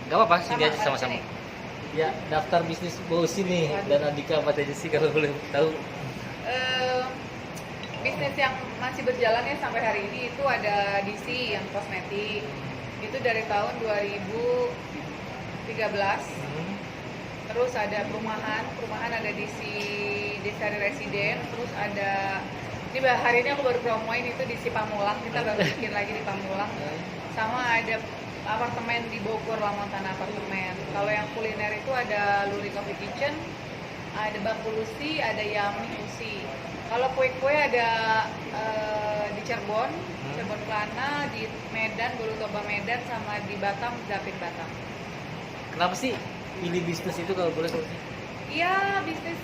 Gak apa-apa, sini aja Sama sama-sama. sini. Ya, daftar bisnis Bausi nih dan Andika apa aja sih kalau boleh tahu? Eh, Bisnis yang masih berjalan ya sampai hari ini itu ada DC yang kosmetik. Itu dari tahun 2013. Terus ada perumahan ada DC Desa Residen. Terus ada hari ini aku baru promoin itu di Pamulang, kita baru bikin lagi di Pamulang. Sama ada apartemen di Bogor, Lamontana apartemen. Kalau yang kuliner itu ada Luri Coffee Kitchen, ada Bangku Lucy, ada Yami Usi. Kalau kue-kue ada di Cirebon, Cirebon Kelana, di Medan, Bulutoba Medan, sama di Batam, Zapin Batam. Kenapa sih pilih bisnis itu kalau boleh tahu sih? Iya, bisnis.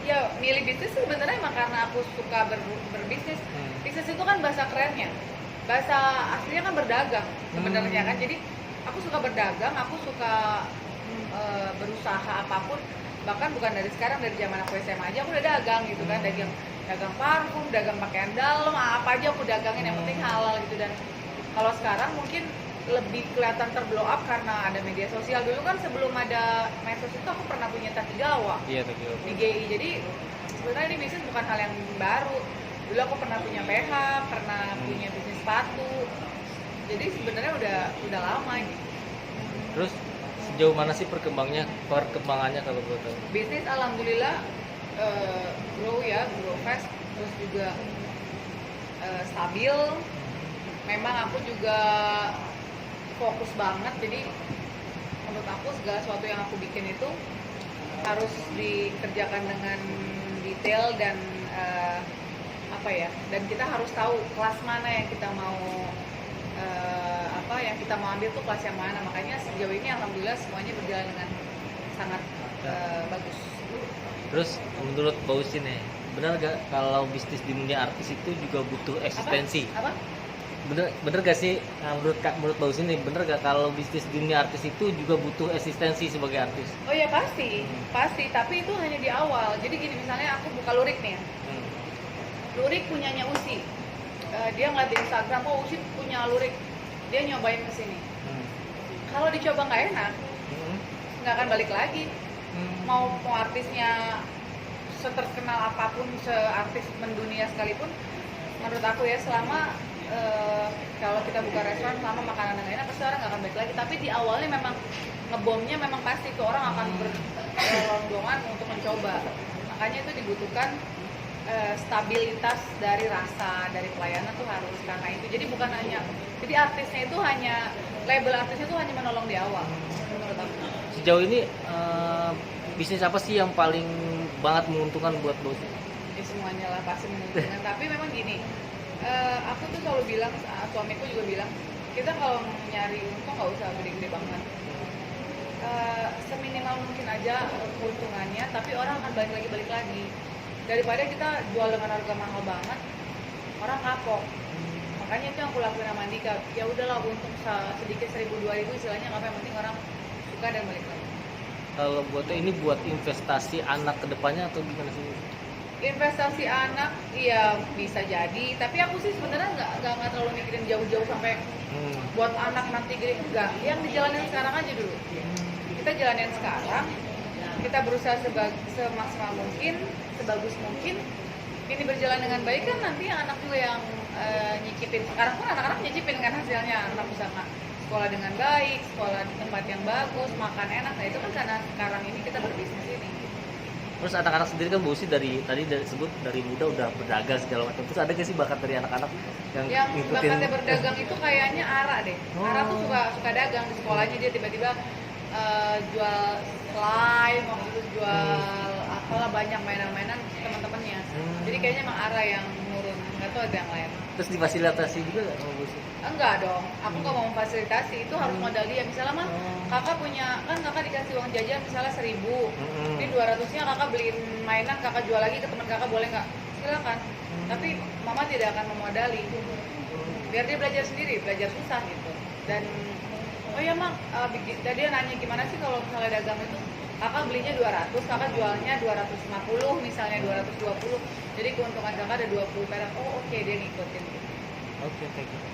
Ya, milih bisnis sebenarnya emang karena aku suka berbisnis. Bisnis itu kan bahasa kerennya. Bahasa aslinya kan berdagang sebenarnya kan. Jadi aku suka berdagang, aku suka berusaha apapun. Bahkan bukan dari sekarang, dari zaman aku SMA aja aku udah dagang gitu kan. Dagang parfum, dagang pakaian dalam, apa aja aku dagangin, yang penting halal gitu. Dan kalau sekarang mungkin lebih kelihatan terblow up karena ada media sosial. Dulu kan sebelum ada medsos itu aku pernah punya Takigawa Iya, Takigawa di GI. Jadi sebenarnya ini bisnis bukan hal yang baru. Dulu aku pernah punya PH, pernah punya bisnis sepatu. Jadi sebenarnya udah lama ini. Terus sejauh mana sih perkembangannya kalau boleh tahu? Bisnis alhamdulillah grow fast, terus juga stabil. Memang aku juga fokus banget, jadi menurut aku segala sesuatu yang aku bikin itu harus dikerjakan dengan detail dan dan kita harus tahu kelas mana yang kita mau ambil tuh kelas yang mana. Makanya sejauh ini alhamdulillah semuanya berjalan dengan sangat bagus. Terus menurut Bausi nih, benar gak kalau bisnis di dunia artis itu juga butuh eksistensi? Apa? Bener gak sih menurut Bausi nih, bener gak kalau bisnis di dunia artis itu juga butuh eksistensi sebagai artis? Oh ya pasti, tapi itu hanya di awal. Jadi gini, misalnya aku buka Lurik nih ya. Lurik punyanya Usi. Dia ngeliat di Instagram, oh Usi punya Lurik, dia nyobain ke sini. Kalau dicoba nggak enak, nggak akan balik lagi. Mau artisnya seterkenal apapun, seartis mendunia sekalipun, menurut aku ya selama kalau kita buka restoran, selama makanan yang enak, pasti orang nggak akan balik lagi. Tapi di awalnya memang ngebomnya memang pasti tuh orang akan berlondongan untuk mencoba. Makanya itu dibutuhkan stabilitas dari rasa, dari pelayanan tuh harus, karena itu. Jadi bukan hanya, jadi artisnya itu hanya, label artisnya itu hanya menolong di awal menurut aku. Sejauh ini bisnis apa sih yang paling banget menguntungkan buat Bausi? Ya semuanya lah pasti menguntungkan. Tapi memang gini, aku tuh selalu bilang, suamiku juga bilang, kita kalau nyari untung nggak usah gede-gede banget. Seminimal mungkin aja keuntungannya, tapi orang akan balik lagi. Daripada kita jual dengan harga mahal banget, orang kapok. Makanya itu yang aku lakuin sama Andika. Ya udahlah, untung sedikit 1.000-2.000 istilahnya nggak apa, yang penting orang suka dan balik lagi. Kalau buat ini buat investasi anak kedepannya atau gimana sih? Investasi anak, iya bisa jadi. Tapi aku sih sebenarnya nggak terlalu mikirin jauh-jauh sampai buat anak nanti gede, enggak. Yang dijalanin sekarang aja dulu. Kita jalanin sekarang. Kita berusaha semaksimal mungkin, sebagus mungkin. Ini berjalan dengan baik kan nanti anak juga yang nyicipin. Sekarang pun anak-anak nyicipin kan hasilnya. Anak bisa sekolah dengan baik, sekolah di tempat yang bagus, makan enak. Nah itu kan karena sekarang ini kita berbisnis ini. Terus anak-anak sendiri kan Bausi dari sebut dari muda udah berdagang segala macam. Terus ada gak sih bakat dari anak-anak yang ngikutin? Bakatnya berdagang itu kayaknya Ara deh. Ara tuh suka dagang di sekolahnya, dia tiba-tiba jual slime, waktu itu jual apalah, banyak mainan-mainan teman-temannya. Jadi kayaknya emang Ara yang nurun, nggak tahu ada yang lain. Terus difasilitasi juga nggak sama Bausi? Enggak dong, aku nggak mau memfasilitasi, itu harus modal dia. Misalnya mah kakak punya, kan kakak dikasih uang jajan misalnya 1.000, ini 200-nya kakak beliin mainan, kakak jual lagi ke teman kakak, boleh nggak? Silakan. Tapi mama tidak akan memodali, biar dia belajar sendiri, belajar susah gitu. Dan oh ya mak, dia nanya gimana sih kalau misalnya dagang itu, kakak belinya 200, kakak jualnya 250 misalnya, 220, jadi keuntungan kakak ada 20 perak. Oh oke, dia ngikutin gitu. Oke, thank you.